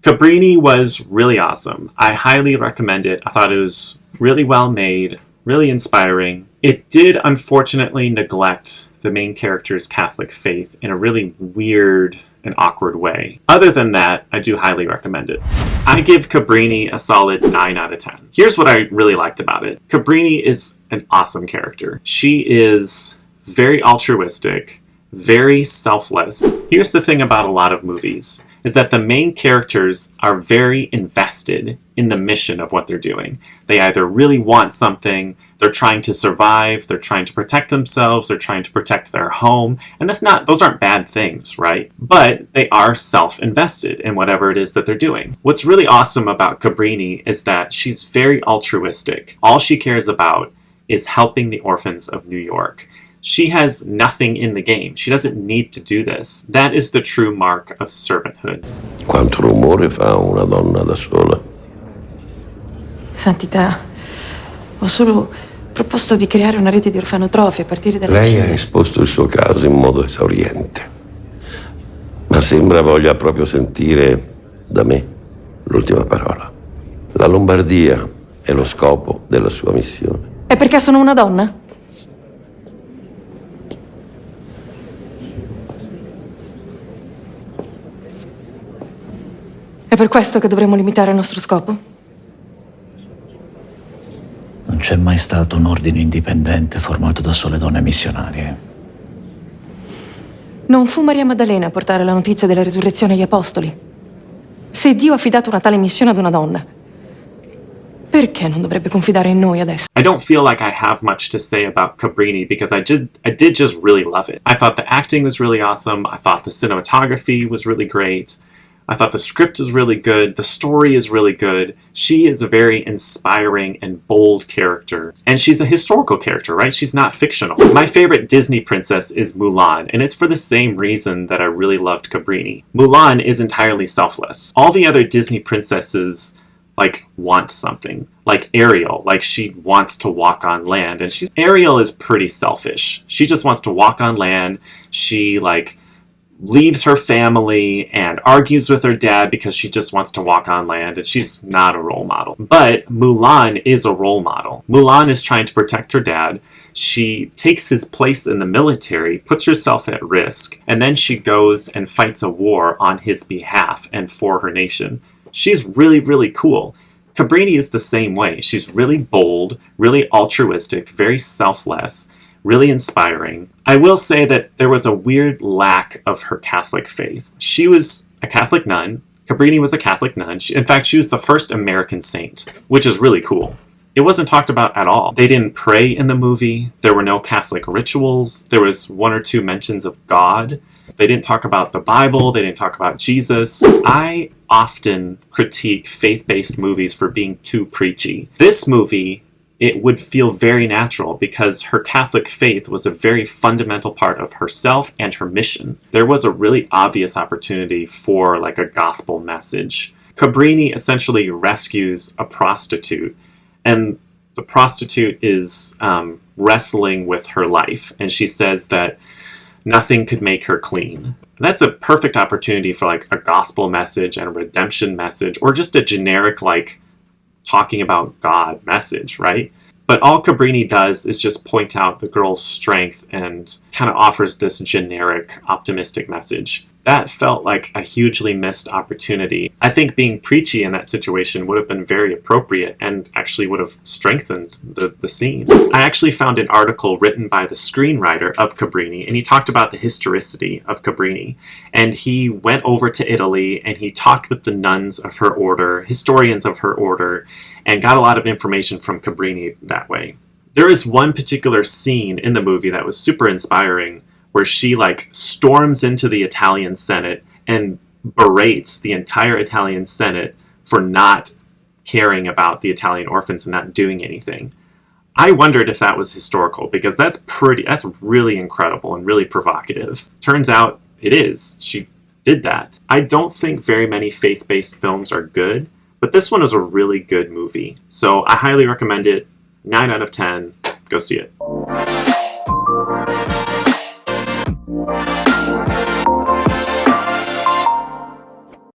Cabrini was really awesome. I highly recommend it. I thought it was really well made, really inspiring. It did unfortunately neglect the main character's Catholic faith in a really weird and awkward way. Other than that, I do highly recommend it. I give Cabrini a solid 9 out of 10. Here's what I really liked about it. Cabrini is an awesome character. She is very altruistic, very selfless. Here's the thing about a lot of movies, is that the main characters are very invested in the mission of what they're doing. They either really want something, they're trying to survive, they're trying to protect themselves, they're trying to protect their home, and those aren't bad things, right? But they are self-invested in whatever it is that they're doing. What's really awesome about Cabrini is that she's very altruistic. All she cares about is helping the orphans of New York. She has nothing in the game. She doesn't need to do this. That is the true mark of servanthood. Quanto rumore fa una donna da sola? Santità, ho solo proposto di creare una rete di orfanotrofi a partire dalla Lei Cina. ha esposto il suo caso in modo esauriente, ma sembra voglia proprio sentire da me l'ultima parola. La Lombardia è lo scopo della sua missione. È perché sono una donna? È per questo che dovremmo limitare il nostro scopo? Non c'è mai stato un ordine indipendente formato da sole donne missionarie. Non fu Maria Maddalena a portare la notizia della risurrezione agli apostoli. Se Dio ha affidato una tale missione ad una donna, perché non dovrebbe confidare in noi adesso? I don't feel like I have much to say about Cabrini because I did just really love it. I thought the acting was really awesome. I thought the cinematography was really great. I thought the script was really good. The story is really good. She is a very inspiring and bold character. And she's a historical character, right? She's not fictional. My favorite Disney princess is Mulan, and it's for the same reason that I really loved Cabrini. Mulan is entirely selfless. All the other Disney princesses want something. Like Ariel, she wants to walk on land, and Ariel is pretty selfish. She just wants to walk on land. She leaves her family and argues with her dad because she just wants to walk on land, and she's not a role model. But Mulan is a role model. Mulan is trying to protect her dad. She takes his place in the military, puts herself at risk, and then she goes and fights a war on his behalf and for her nation. She's really, really cool. Cabrini is the same way. She's really bold, really altruistic, very selfless, really inspiring. I will say that there was a weird lack of her Catholic faith. She was a Catholic nun. Cabrini was a Catholic nun. In fact, she was the first American saint, which is really cool. It wasn't talked about at all. They didn't pray in the movie. There were no Catholic rituals. There was 1 or 2 mentions of God. They didn't talk about the Bible. They didn't talk about Jesus. I often critique faith-based movies for being too preachy. This movie, it would feel very natural because her Catholic faith was a very fundamental part of herself and her mission. There was a really obvious opportunity for a gospel message. Cabrini essentially rescues a prostitute, and the prostitute is wrestling with her life, and she says that nothing could make her clean. And that's a perfect opportunity for a gospel message and a redemption message, or just a generic talking about God message, right? But all Cabrini does is just point out the girl's strength and kind of offers this generic, optimistic message. That felt like a hugely missed opportunity. I think being preachy in that situation would have been very appropriate and actually would have strengthened the scene. I actually found an article written by the screenwriter of Cabrini, and he talked about the historicity of Cabrini. And he went over to Italy and he talked with the nuns of her order, historians of her order, and got a lot of information from Cabrini that way. There is one particular scene in the movie that was super inspiring, where she storms into the Italian Senate and berates the entire Italian Senate for not caring about the Italian orphans and not doing anything. I wondered if that was historical, because that's really incredible and really provocative. Turns out it is. She did that. I don't think very many faith-based films are good, but this one is a really good movie. So I highly recommend it. 9 out of 10. Go see it.